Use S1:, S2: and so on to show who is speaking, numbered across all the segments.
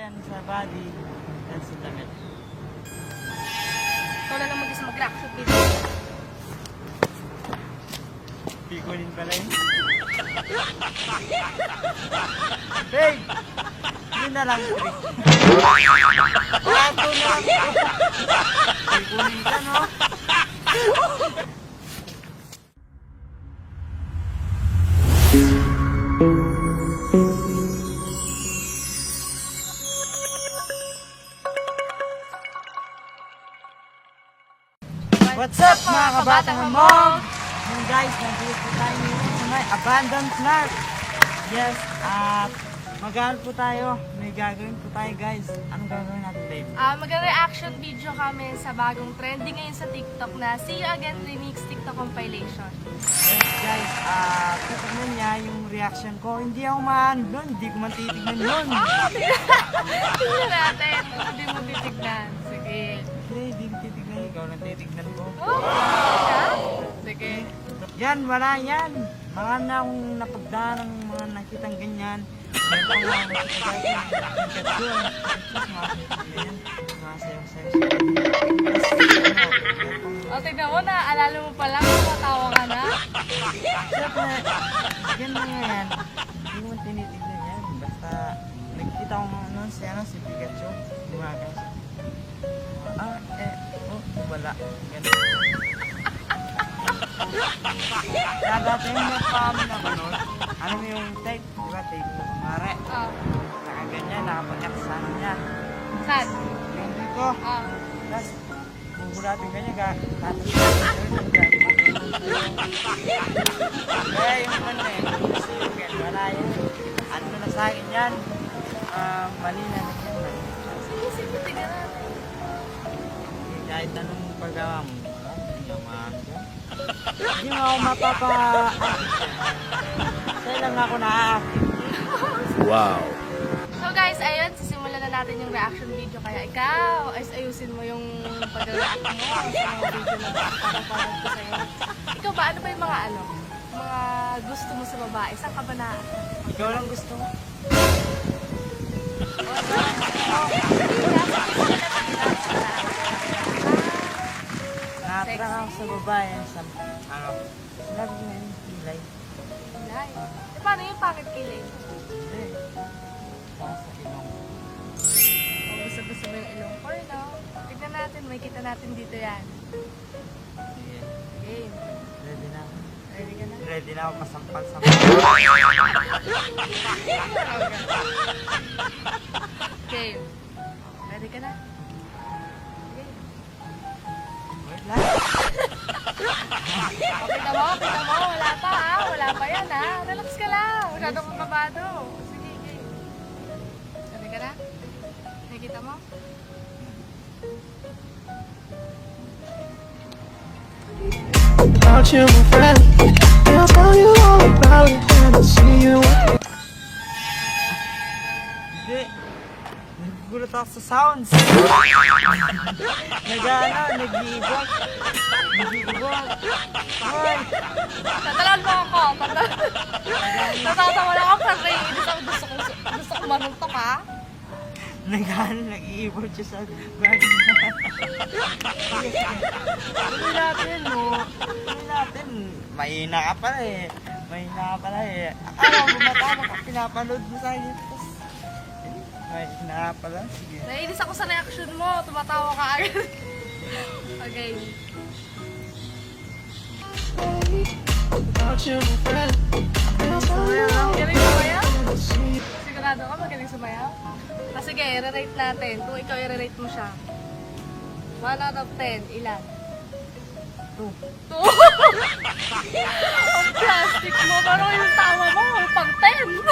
S1: yan sa body at sa damit.
S2: Ikaw na lang mag-isa mag-reaction video.
S1: Pikulin pala yun. Hey! Yun na lang, Rick. Ato na lang. Pikulin ka, no? What's up mga kabatang hamog? Yung guys, nandito tayo sa may abandoned lot. Yes, at mag-aaral po tayo. May gagawin po tayo guys. Anong gagawin natin, babe?
S2: Mag-reaction video kami sa bagong trending ngayon sa TikTok na See You Again Remix TikTok Compilation.
S1: Yes guys, titignan niya yung reaction ko. Hindi ako maan doon, hindi ko man titignan yun.
S2: Tingnan natin. Hindi mo titignan. Sige.
S1: Hindi ko titignan. Ikaw lang titignan ko.
S2: Sige.
S1: Yan, wala yan. Mga na akong napagdaan ng mga nakitang ganyan. Meron pa nga nakita tayo ng Pikachu. Mga sayo-sayo.
S2: O, tignan mo na. Alala mo pa lang. Matawa ka na.
S1: Siyempre, yan na nga yan. Hindi mo tinitignan yan. Basta, nagkita ko noon si Pikachu. Gumaga siya. Wala. Ganun. Kaya dati yung nagpami na ganun. Ano mo yung tape? Diba tape mo kumare? Nakaganyan, nakapag-aksana niya.
S2: Saan?
S1: Yung dito. Tapos, bubulatin ka niya, tapos kaya yung ano eh, wala yan. Ano na sa akin yan? Mali na yan.
S2: Sige, tignan natin.
S1: Kahit anong paggawa mo, hindi ako maaga. Hindi mo ako mapapa... Sa'yo lang ako na-active.
S3: Wow.
S2: So guys, ayun, sisimulan na natin yung reaction video. Kaya ikaw, ayusin mo yung pag-react mo sa mga video na parang ko sa'yo. Ikaw ba, ano ba yung mga mga gusto mo sa babae? Saan ka ba na?
S1: Ikaw lang gusto mo? Nakatrak ako sa babae sa lagi na yung kilay.
S2: Kilay. E paano yung pangit kilay?
S1: Hindi. Nasa ilong.
S2: Kung gusto mo yung ilong ko, no? Tignan natin, may kita natin dito yan.
S1: Sige.
S2: Game.
S1: Ready na ako.
S2: Ready ka na?
S1: Ready na ako masampal-sampal.
S2: Game. Ready ka na? Game.
S1: Wait lang.
S2: Kita mo, wala pa ha, wala pa yan ha. Relax ka lang, masyado kang kabado. Sige, game. Ready ka na? Nakikita mo?
S4: About you, my friend, I'll tell you all about it when I see you.
S1: Hindi. Nagugulat ako sa sounds. Nag-iibog. Nag-iibog. Hoy!
S2: Tatalan mo ako. Natatawa lang ako kasi gusto ko maruntok ha.
S1: Nag-iibog siya sa bag niya. Tuloy natin, no? Tuloy natin. Mahina ka pala eh. Akala mo matama ka, pinapanood mo sa akin. Mahina ka pala. Sige.
S2: Nainis ako sa reaction mo. Tumatawa ka agad. Okay.
S4: About you, my friend, I'll tell you all
S2: Magaling sumayaw?
S4: when I see you.
S2: Sigurado ka magaling sumayaw? Sige, i-rate natin. Kung ikaw i-rate mo siya. 1 out of 10, ilan?
S1: 2.
S2: 2? Ang plastic mo. Parang yung tawa mo. Pang 10.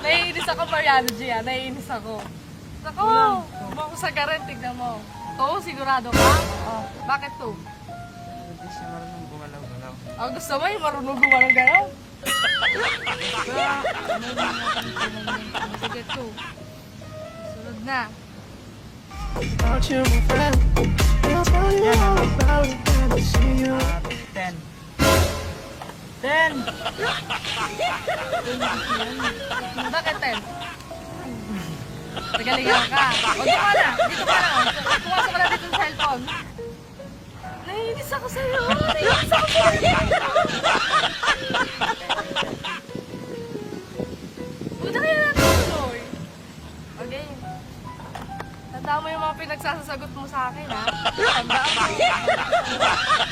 S2: Naiinis ako, Mariano G. Naiinis ako. Ako, mo sa garan, tignan mo. 2, sigurado ka? Bakit 2?
S1: Hindi siya marunong gumalaw-galaw.
S2: Gusto mo yung marunong gumalang gano'n? Sige, 2. Sunod na.
S4: About you, my friend, I'll tell you all about it when I see you.
S1: 10. 10!
S2: Ganda, hotel. Nagalingan ka. O, doon ka na. Dito ka na. Pumasok ka na dito sa cellphone. Naiinis ako sa'yo. Naiinis ako sa'yo. Huwag na kaya natin tuloy. Okay. Tanda mo yung mga pinagsasagot mo sa akin, ha? Tandaan mo.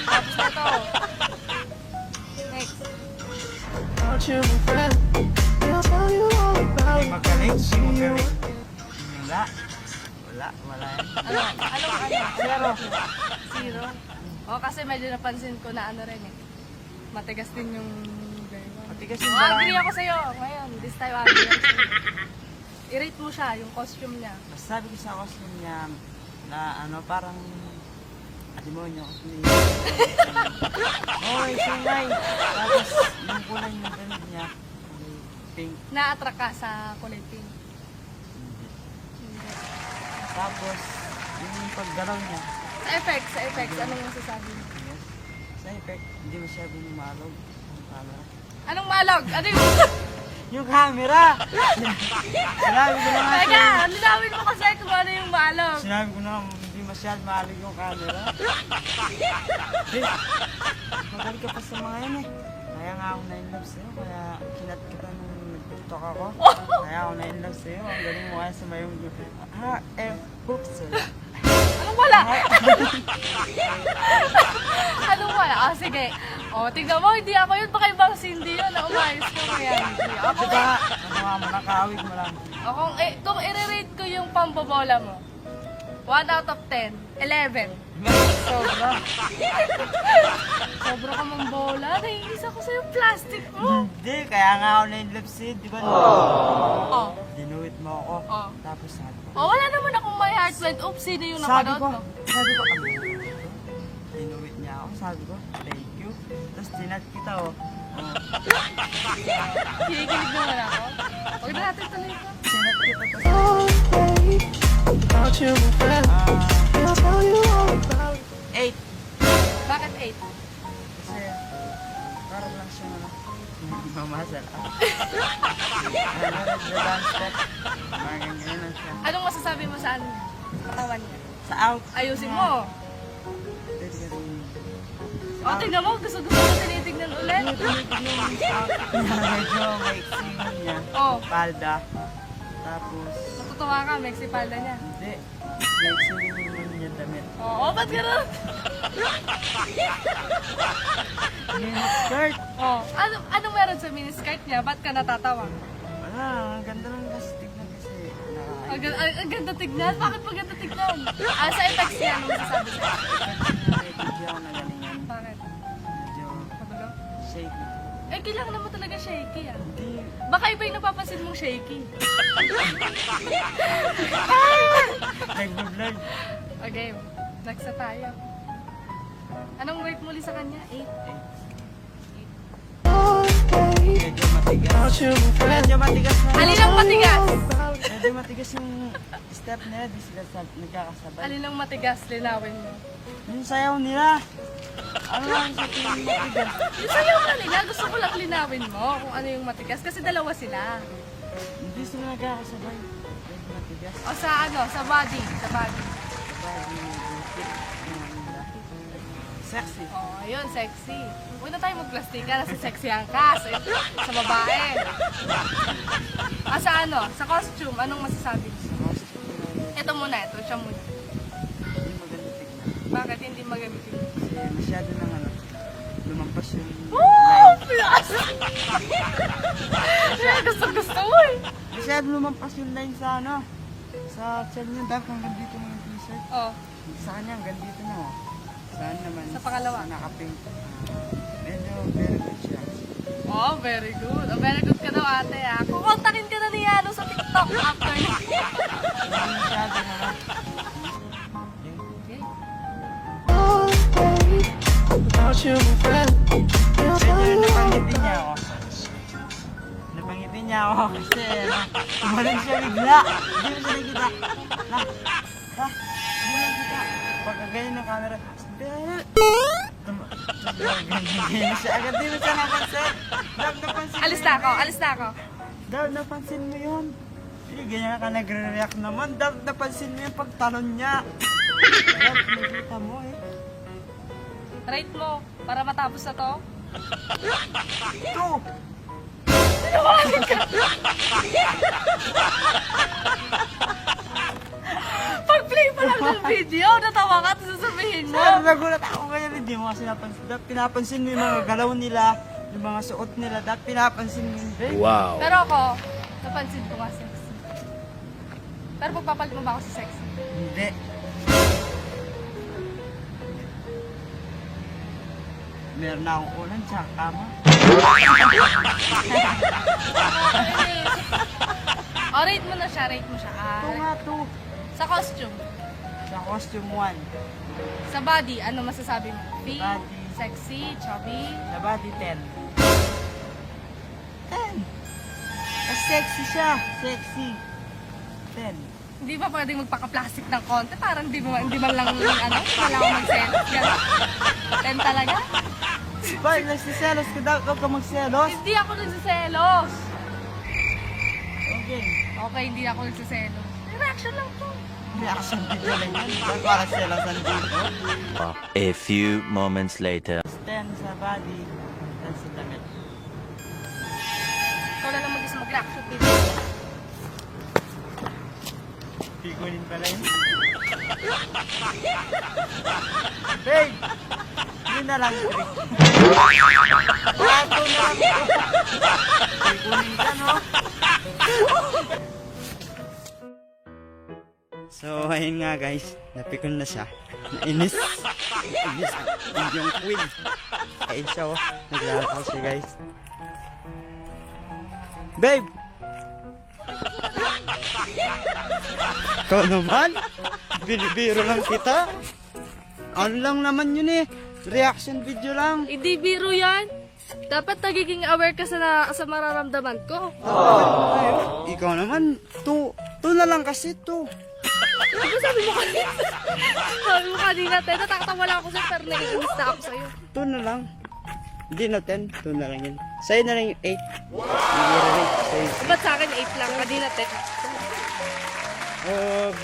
S2: Tapos na to. Next.
S4: Without you, my friend, I'll tell you all about it.
S1: Magaling, magaling. Wala. Wala yan.
S2: Ano?
S1: Zero.
S2: Zero? O, kasi medyo napansin ko na ano rin eh. Matigas din yung
S1: Matigas
S2: Oh,
S1: yung
S2: agree
S1: barang.
S2: ako sa'yo. Ngayon, this time agree ako sa'yo. I-rate mo siya, yung costume niya.
S1: Sabi ko sa costume niya na ano, parang demonyo. Oy, singay. Tapos, yung kulay ng damit niya, kulay pink.
S2: Na-attract ka sa kulay pink.
S1: Hindi.
S2: Hindi.
S1: Tapos, yung paggalaw niya,
S2: Sa effects, anong masasabi mo?
S1: yes. Sa effect, hindi masyadong malog ang camera.
S2: Anong malog? Ano yung...
S1: Yung camera! Sinabi ko na nga
S2: Teka,
S1: sa'yo.
S2: linawin mo kasi kung ano yung malog.
S1: Sinabi ko na hindi masyadong malog yung camera. Hindi. Magaling ka pa sa mga yan eh. Kaya nga ako na-inlove sa'yo. Kaya kinat kita nung nag-tiktok ako. Kaya ako na-inlove sa'yo. Ang galing mo kaya sa mayong hoops.
S2: Anong wala? Anong wala? Ah, sige. O, tignan mo, hindi ako yun. Baka ibang Cindy yun na umayos ko. Kaya hindi. Ako,
S1: Diba? Ano nga mo, nakawig mo lang.
S2: kung i-rate ko yung pambobola mo, 1 out of 10, 11.
S1: Sobra.
S2: Sobra ka mang bola. Naiinis ako sa yung plastic mo.
S1: Hindi, kaya nga ako na-inlove sa'yo. Di ba?
S2: Oh.
S1: Dinuwit mo ako.
S2: Oh.
S1: Tapos sabi ko.
S2: Oh, wala naman akong my heart went. Oops, sino yung napanood ko?
S1: Dinuwit niya ako. Sabi ko, thank you. Tapos tinat kita, oh.
S2: Kinikilig naman ako. Huwag na natin tuloy ko.
S1: Tinat kita, tapos,
S4: Without you, my friend, I'll tell you all about it.
S1: 8.
S2: Bakit 8?
S1: Kasi, parang lang siya na mamasal ako. Ano, nagda-dance step. Mga ganyan lang siya.
S2: Anong masasabi mo sa ano? Katawan niya.
S1: Sa out.
S2: Ayusin mo.
S1: Pwede ka rin.
S2: O, tingnan mo. Gusto ko tinitignan ulit.
S1: Yung out niya, medyo maiksi niya.
S2: Oh,
S1: Palda. Tapos,
S2: natutuwa ka. Mexi palda niya.
S1: hindi. Maiksi yung niya damit.
S2: Oo, ba't gano'n?
S1: Mini skirt.
S2: Oh, anong meron sa miniskirt niya? Ba't ka natatawa?
S1: Wala, ang ganda lang kasi tignan kasi.
S2: Ang ganda tignan? Bakit maganda tignan? Ah, sa effects niya, anong masasabi sa'yo?
S1: Medyo ako nagalingan.
S2: Bakit?
S1: Medyo
S2: Magulo?
S1: shaky.
S2: Eh, kailangan naman talaga shaky ah.
S1: Hindi.
S2: Baka iba yung napapansin mong shaky.
S1: Nag-vlog.
S2: Okay, next na tayo. Anong rate muli sa kanya? 8?
S1: Medyo matigas.
S4: Without you, my friend,
S1: Medyo matigas na.
S2: Alin ang matigas?
S1: Medyo matigas yung step nila. Di sila nagkakasabay.
S2: Alin ang matigas? Linawin mo.
S1: Yung sayaw nila. Ano lang sa tingin matigas?
S2: Yung sayaw kanila, gusto ko lang linawin mo kung ano yung matigas. Kasi dalawa sila.
S1: Hindi sila nagkakasabay. Medyo matigas.
S2: O sa ano, sa body. Sa body.
S1: Body, butik, yung nila. Sexy.
S2: Oh, ayun, sexy. Huwag na tayo magplastika kasi sexy ang ka sa babae. Ah, sa ano? Sa costume, anong masasabi mo?
S1: Sa costume nila.
S2: Ito muna, ito. Siya muna.
S1: Hindi maganda tignan.
S2: Bakit hindi maganda tingnan?
S1: Kasi masyado nang ano, lumampas yung
S2: Oh,
S1: line.
S2: pilas! Gusto mo eh.
S1: Masyado lumampas yung line sa ano, sa chan niya. Dapat hanggang dito mo yung t-shirt.
S2: Oh,
S1: Sa kanya hanggang dito na oh. Saan naman?
S2: Sa pangalawa?
S1: Sa nakapink. Medyo very good siya.
S2: oh, very good. Oh, very good ka daw ate ah. Kukontakin ka na ni Yano sa TikTok after na.
S1: Hindi masyado na lang.
S2: Okay.
S4: without you, my friend, I'll tell
S1: Medyo
S4: you all
S1: napangiti niya
S4: about
S1: ako. Napangiti niya ako kasi ano, tumalon siya bigla. Hindi mo siya nakita. Hindi mo nakita. Pagka ganyan ng camera, ganyan siya. Agad di mo siya napansin. Napansin.
S2: Alis na ako, alis na ako.
S1: Dab, napansin mo yun? Hindi, ganyan ka nagre-react naman. Dab, napansin mo yung pagtalon niya. Dab, nakita mo eh.
S2: Rate mo, para matapos na to.
S1: Ito!
S2: Pag-play pa lang ng video, natawa ka, tapos sasabihin mo.
S1: Sir, nagulat ako ngayon. Hindi mo kasi napansin. Dab, pinapansin mo yung mga galaw nila, yung mga suot nila. Dab, pinapansin mo yun, babe.
S3: Wow.
S2: Pero ako, napansin ko nga sexy. Pero pagpapalit mo ba ako sa sexy?
S1: Hindi. Meron na akong ulan sa kama.
S2: O, rate mo na siya, rate mo siya.
S1: Ito nga to.
S2: Sa costume,
S1: Sa costume 1.
S2: sa body, ano masasabi mo? Fit,
S1: Body.
S2: sexy, chubby.
S1: Sa body 10. 10. Mas sexy siya. Sexy. 10.
S2: Hindi ba pwedeng magpaka-plastic ng konti? Parang hindi man lang, ano, wala akong mag-selos. Ganun. 10 talaga?
S1: Ba, nagsiselos ka daw. Huwag ka magselos.
S2: Hindi ako nagsiselos.
S1: Okay.
S2: Okay, hindi ako nagsiselos. Reaction lang to.
S1: Reaction video lang yan. Huwag para selosan dito.
S3: A few moments later.
S1: 10 sa body. 10 sa damit.
S2: Ikaw na lang mag-isa mag-reaction video.
S1: Pigunin pala yun. Babe! Yun na lang, trick. Bato na lang. Pigunin ka, no? So, ayun nga guys. Napikon na siya. Nainis. Nainis. Yung queen. Ayun siya, oh. Naglalakaw siya, guys. Babe! Ikaw naman? Binibiro lang kita? Ano lang naman yun eh? Reaction video lang.
S2: Hindi biro yan. Dapat nagiging aware ka sa mararamdaman ko.
S1: Ikaw naman, two na lang kasi, two.
S2: Ano sabi mo kanina? Sabi mo kanina, te, natakatawa lang ako sa'yo, pero naiinis na ako sa'yo.
S1: Two na lang. Hindi na 10, two na lang yun. Sa'yo na lang yung 8. I-rate sa'yo.
S2: Ba't sa akin 8 lang? Kanina, te.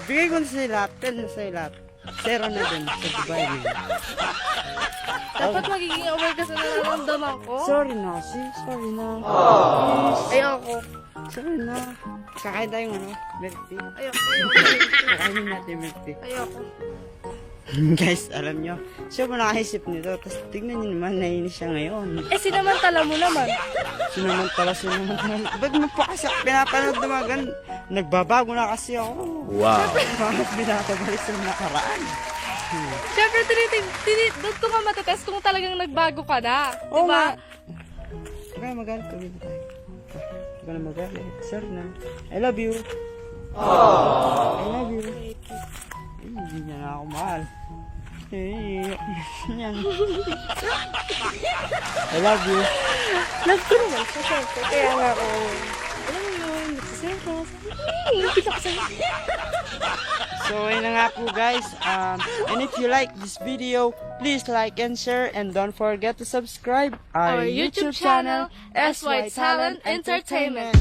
S1: Bigay ko na sa'yo lahat, 10 na sa'yo lahat. 0 na din sa Dubai na.
S2: Dapat magiging aware ka sa nararamdaman ko.
S1: Sorry na, sis. Sorry na.
S2: Ayoko.
S1: Sorry na. Kakain tayong ano, milk tea.
S2: Ayoko.
S1: Kakainin natin milk tea.
S2: Ayoko.
S1: Guys, alam nyo, siya mo nakaisip nito. Tapos tignan nyo naman, naiinis siya ngayon.
S2: Eh, sinamantala mo naman.
S1: Sinamantala. Ba't mo pa kasi pinapanood na mga ganun? Nagbabago na kasi ako.
S3: Wow.
S1: Bakit binakabalik sa nakaraan?
S2: Siyempre, doon ko nga matatest kung talagang nagbago ka na.
S1: Oo
S2: Diba?
S1: nga. Huwag ka na magalit. Huwag ka na magalit. Sorry na. I love you. I love you. Hindi niya na ako mahal. Yan. I love you.
S2: Love ko naman siya, syempre. Kaya nga ako, alam mo yun, nagsiselos. Hindi ako sa'yo.
S1: So, ayun na nga po guys. And if you like this video, please like and share. And don't forget to subscribe
S2: Our YouTube channel, SY Talent Entertainment.